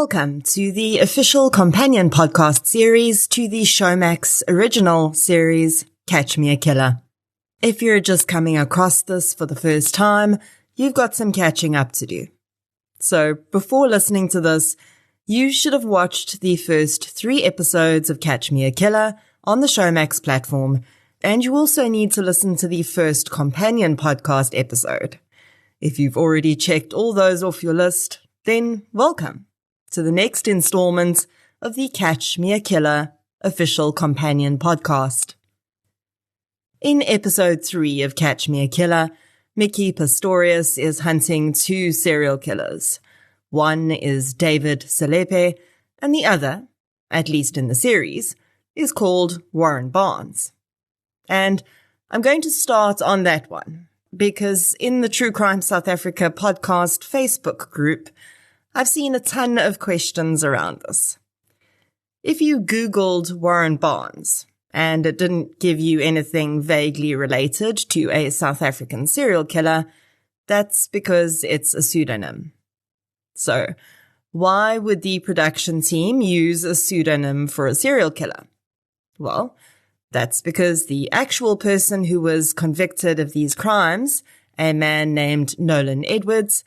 Welcome to the official companion podcast series to the Showmax original series, Catch Me a Killer. If you're just coming across this for the first time, you've got some catching up to do. So before listening to this, you should have watched the first 3 episodes of Catch Me a Killer on the Showmax platform, and you also need to listen to the first companion podcast episode. If you've already checked all those off your list, then welcome to the next installment of the Catch Me a Killer official companion podcast. In episode 3 of Catch Me a Killer, Mickey Pistorius is hunting 2 serial killers. One is David Selepe, and the other, at least in the series, is called Warren Barnes. And I'm going to start on that one, because in the True Crime South Africa podcast Facebook group, I've seen a ton of questions around this. If you Googled Warren Barnes and it didn't give you anything vaguely related to a South African serial killer, that's because it's a pseudonym. So, why would the production team use a pseudonym for a serial killer? Well, that's because the actual person who was convicted of these crimes, a man named Nolan Edwards,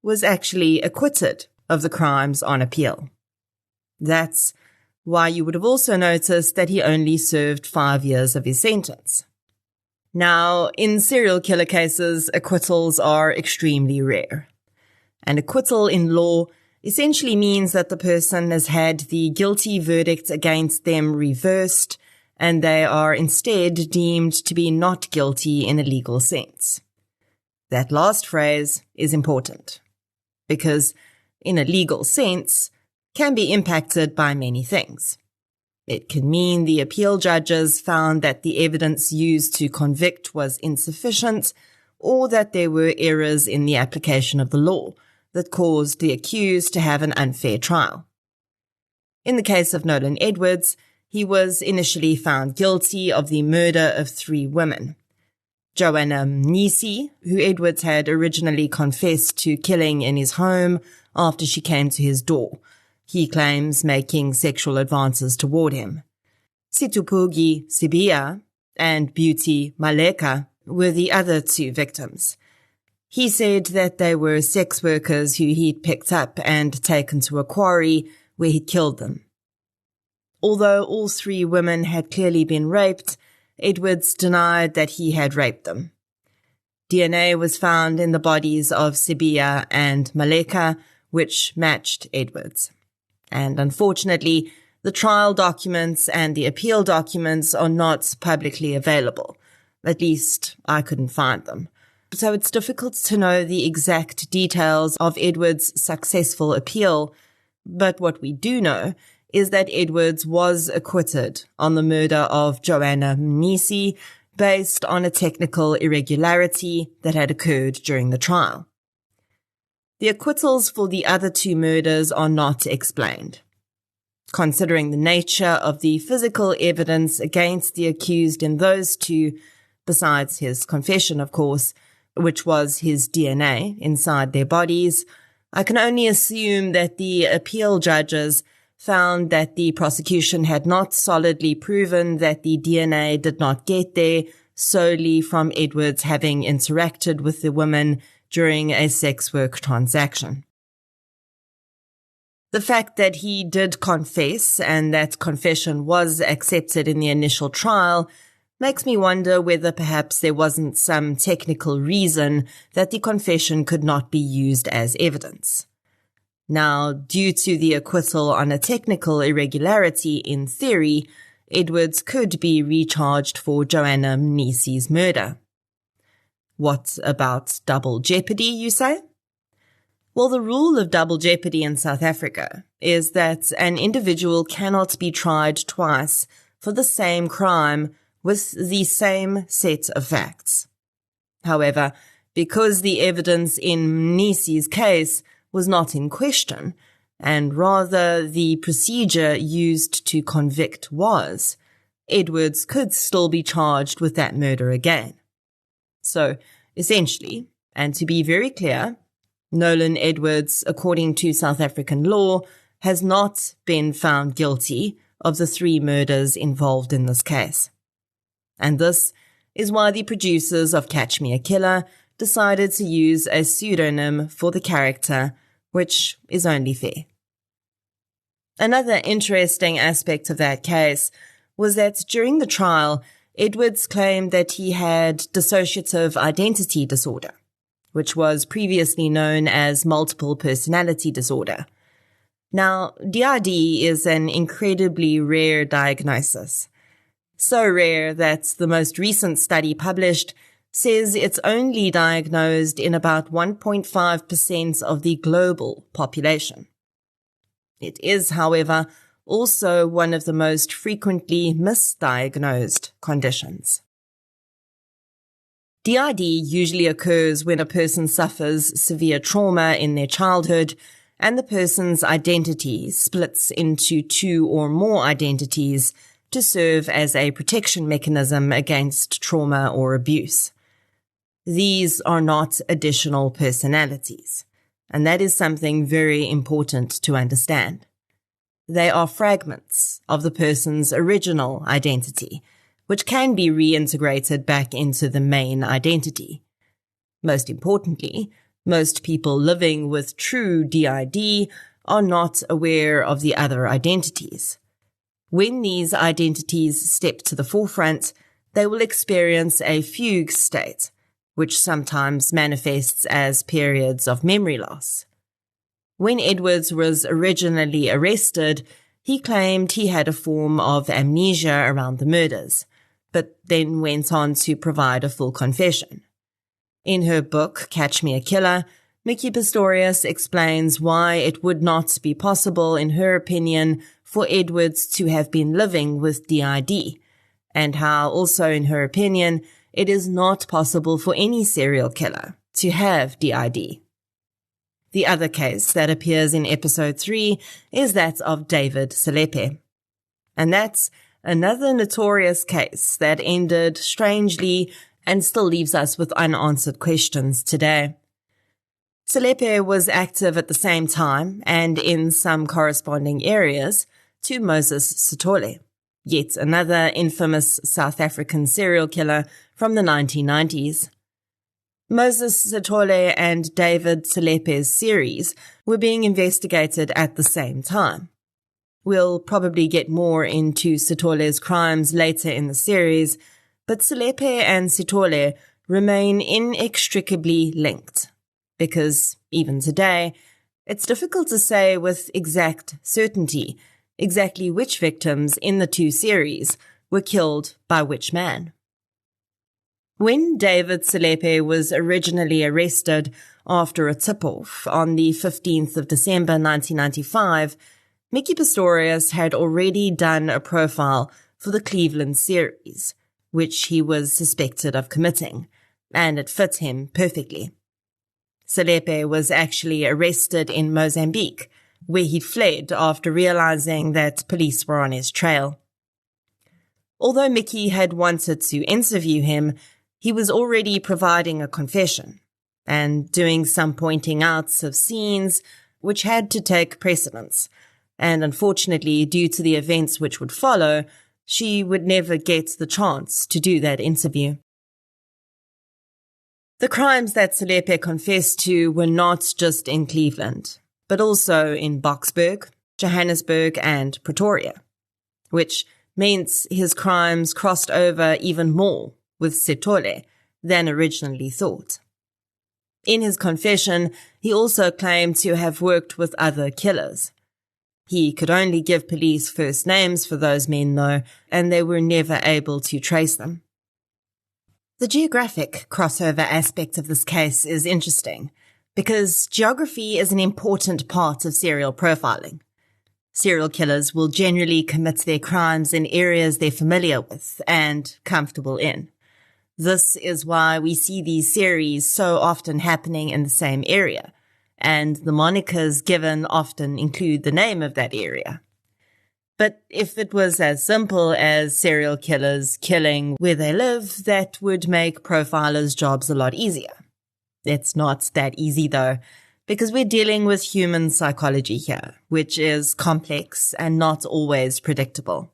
was actually acquitted of the crimes on appeal. That's why you would have also noticed that he only served 5 years of his sentence. Now, in serial killer cases, acquittals are extremely rare. An acquittal in law essentially means that the person has had the guilty verdict against them reversed, and they are instead deemed to be not guilty in a legal sense. That last phrase is important, because in a legal sense can be impacted by many things. It can mean the appeal judges found that the evidence used to convict was insufficient, or that there were errors in the application of the law that caused the accused to have an unfair trial. In the case of Nolan Edwards, he was initially found guilty of the murder of 3 women. Joanna Mnisi, who Edwards had originally confessed to killing in his home after she came to his door, he claims making sexual advances toward him. Situpugi Sibia and Beauty Maleka were the other 2 victims. He said that they were sex workers who he'd picked up and taken to a quarry where he killed them. Although all 3 women had clearly been raped, Edwards denied that he had raped them. DNA was found in the bodies of Sibia and Maleka, which matched Edwards. And unfortunately, the trial documents and the appeal documents are not publicly available. At least, I couldn't find them. So it's difficult to know the exact details of Edwards' successful appeal, but what we do know is that Edwards was acquitted on the murder of Joanna Mnisi based on a technical irregularity that had occurred during the trial. The acquittals for the other 2 murders are not explained. Considering the nature of the physical evidence against the accused in those 2, besides his confession, of course, which was his DNA inside their bodies, I can only assume that the appeal judges found that the prosecution had not solidly proven that the DNA did not get there solely from Edwards having interacted with the women during a sex work transaction. The fact that he did confess and that confession was accepted in the initial trial makes me wonder whether perhaps there wasn't some technical reason that the confession could not be used as evidence. Now, due to the acquittal on a technical irregularity in theory, Edwards could be recharged for Joanna Mnisi's murder. What about double jeopardy, you say? Well, the rule of double jeopardy in South Africa is that an individual cannot be tried twice for the same crime with the same set of facts. However, because the evidence in Mnisi's case was not in question, and rather the procedure used to convict was, Edwards could still be charged with that murder again. So, essentially, and to be very clear, Nolan Edwards, according to South African law, has not been found guilty of the 3 murders involved in this case. And this is why the producers of Catch Me a Killer decided to use a pseudonym for the character, which is only fair. Another interesting aspect of that case was that during the trial, Edwards claimed that he had dissociative identity disorder, which was previously known as multiple personality disorder. Now, DID is an incredibly rare diagnosis. So rare that the most recent study published says it's only diagnosed in about 1.5% of the global population. It is, however, also one of the most frequently misdiagnosed conditions. DID usually occurs when a person suffers severe trauma in their childhood and the person's identity splits into 2 or more identities to serve as a protection mechanism against trauma or abuse. These are not additional personalities, and that is something very important to understand. They are fragments of the person's original identity, which can be reintegrated back into the main identity. Most importantly, most people living with true DID are not aware of the other identities. When these identities step to the forefront, they will experience a fugue state, which sometimes manifests as periods of memory loss. When Edwards was originally arrested, he claimed he had a form of amnesia around the murders, but then went on to provide a full confession. In her book, Catch Me a Killer, Mickey Pistorius explains why it would not be possible, in her opinion, for Edwards to have been living with DID, and how also, in her opinion, it is not possible for any serial killer to have DID. The other case that appears in episode 3 is that of David Selepe. And that's another notorious case that ended strangely and still leaves us with unanswered questions today. Selepe was active at the same time and in some corresponding areas to Moses Sithole, yet another infamous South African serial killer from the 1990s. Moses Sithole and David Selepe's series were being investigated at the same time. We'll probably get more into Sithole's crimes later in the series, but Selepe and Sithole remain inextricably linked, because even today, it's difficult to say with exact certainty exactly which victims in the 2 series were killed by which man. When David Selepe was originally arrested after a tip-off on the 15th of December 1995, Mickey Pistorius had already done a profile for the Cleveland series, which he was suspected of committing, and it fit him perfectly. Selepe was actually arrested in Mozambique, where he fled after realizing that police were on his trail. Although Mickey had wanted to interview him, he was already providing a confession and doing some pointing outs of scenes which had to take precedence, and unfortunately, due to the events which would follow, she would never get the chance to do that interview. The crimes that Selepe confessed to were not just in Cleveland, but also in Boksburg, Johannesburg, and Pretoria, which means his crimes crossed over even more with Sithole than originally thought. In his confession, he also claimed to have worked with other killers. He could only give police first names for those men, though, and they were never able to trace them. The geographic crossover aspect of this case is interesting, because geography is an important part of serial profiling. Serial killers will generally commit their crimes in areas they're familiar with and comfortable in. This is why we see these series so often happening in the same area, and the monikers given often include the name of that area. But if it was as simple as serial killers killing where they live, that would make profilers' jobs a lot easier. It's not that easy, though. because we're dealing with human psychology here, which is complex and not always predictable.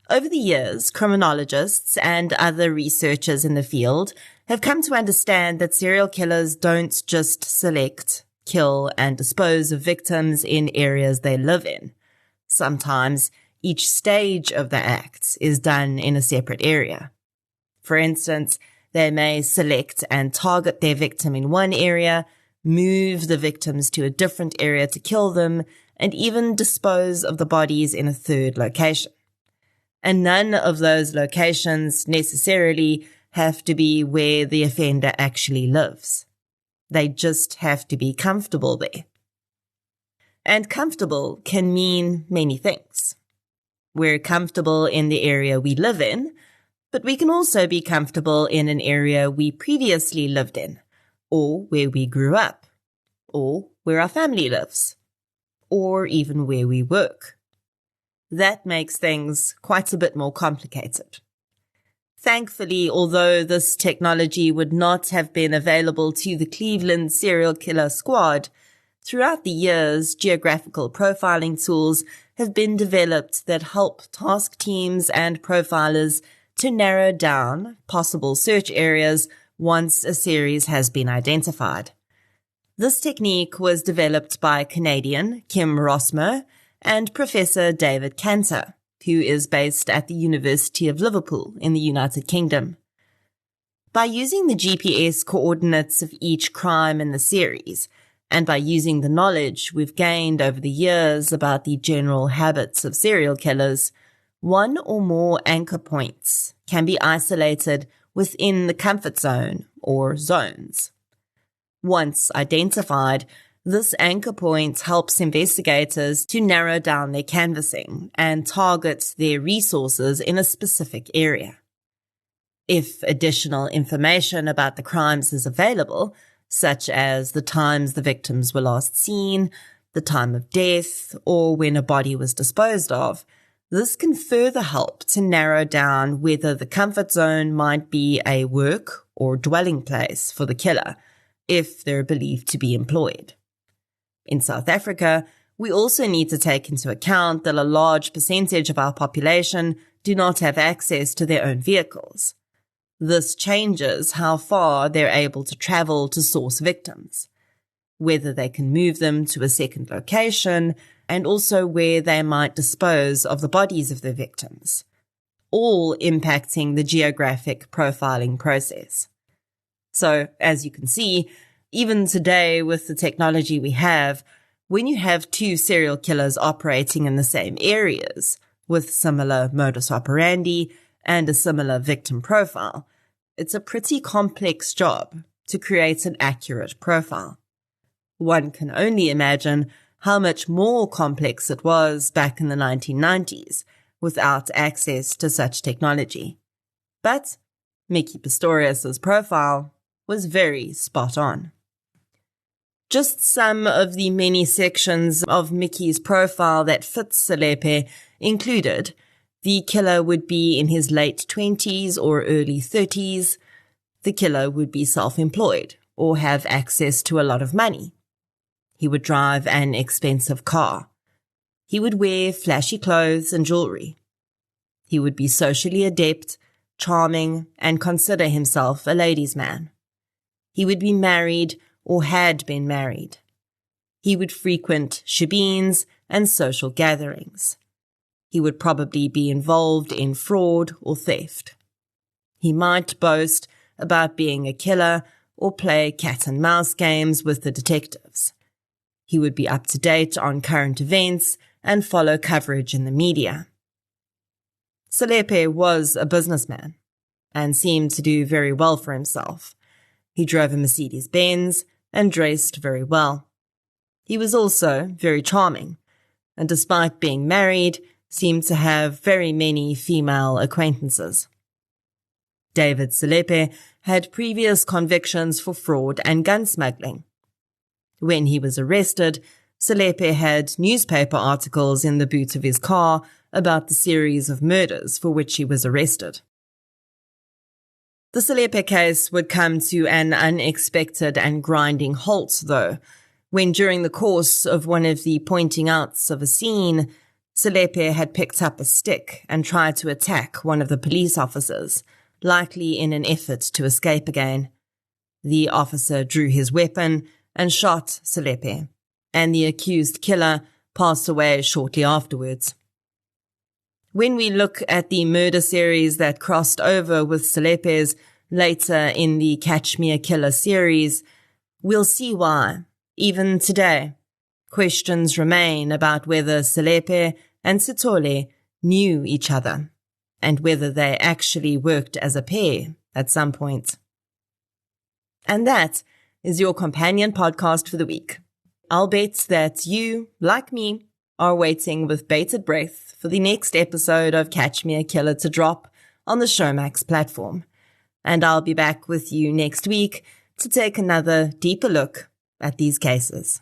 Over the years, criminologists and other researchers in the field have come to understand that serial killers don't just select, kill, and dispose of victims in areas they live in. Sometimes each stage of the act is done in a separate area. For instance, they may select and target their victim in one area, move the victims to a different area to kill them, and even dispose of the bodies in a third location. And none of those locations necessarily have to be where the offender actually lives. They just have to be comfortable there. And comfortable can mean many things. We're comfortable in the area we live in, but we can also be comfortable in an area we previously lived in, or where we grew up, or where our family lives, or even where we work. That makes things quite a bit more complicated. Thankfully, although this technology would not have been available to the Cleveland serial killer squad, throughout the years, geographical profiling tools have been developed that help task teams and profilers to narrow down possible search areas once a series has been identified. This technique was developed by Canadian Kim Rossmer and Professor David Cantor, who is based at the University of Liverpool in the United Kingdom. By using the GPS coordinates of each crime in the series, and by using the knowledge we've gained over the years about the general habits of serial killers, one or more anchor points can be isolated within the comfort zone or zones. Once identified, this anchor point helps investigators to narrow down their canvassing and target their resources in a specific area. If additional information about the crimes is available, such as the times the victims were last seen, the time of death, or when a body was disposed of, this can further help to narrow down whether the comfort zone might be a work or dwelling place for the killer, if they're believed to be employed. In South Africa, we also need to take into account that a large percentage of our population do not have access to their own vehicles. This changes how far they're able to travel to source victims, whether they can move them to a second location, and also where they might dispose of the bodies of their victims, all impacting the geographic profiling process. So, as you can see, even today with the technology we have, when you have two serial killers operating in the same areas with similar modus operandi and a similar victim profile, it's a pretty complex job to create an accurate profile. One can only imagine how much more complex it was back in the 1990s without access to such technology. But Mickey Pistorius's profile was very spot on. Just some of the many sections of Mickey's profile that fits Selepe included: the killer would be in his late 20s or early 30s. The killer would be self-employed or have access to a lot of money. He would drive an expensive car. He would wear flashy clothes and jewelry. He would be socially adept, charming, and consider himself a ladies' man. He would be married or had been married. He would frequent shebeens and social gatherings. He would probably be involved in fraud or theft. He might boast about being a killer or play cat and mouse games with the detectives. He would be up to date on current events and follow coverage in the media. Selepe was a businessman and seemed to do very well for himself. He drove a Mercedes-Benz and dressed very well. He was also very charming, and despite being married, seemed to have very many female acquaintances. David Selepe had previous convictions for fraud and gun smuggling. When he was arrested, Selepe had newspaper articles in the boot of his car about the series of murders for which he was arrested. The Selepe case would come to an unexpected and grinding halt, though, when during the course of one of the pointing outs of a scene, Selepe had picked up a stick and tried to attack one of the police officers, likely in an effort to escape again. The officer drew his weapon and shot Selepe, and the accused killer passed away shortly afterwards. When we look at the murder series that crossed over with Selepe's later in the Catch Me a Killer series, we'll see why, even today, questions remain about whether Selepe and Sithole knew each other, and whether they actually worked as a pair at some point. And that is your companion podcast for the week. I'll bet that you, like me, are waiting with bated breath for the next episode of Catch Me a Killer to drop on the Showmax platform. And I'll be back with you next week to take another deeper look at these cases.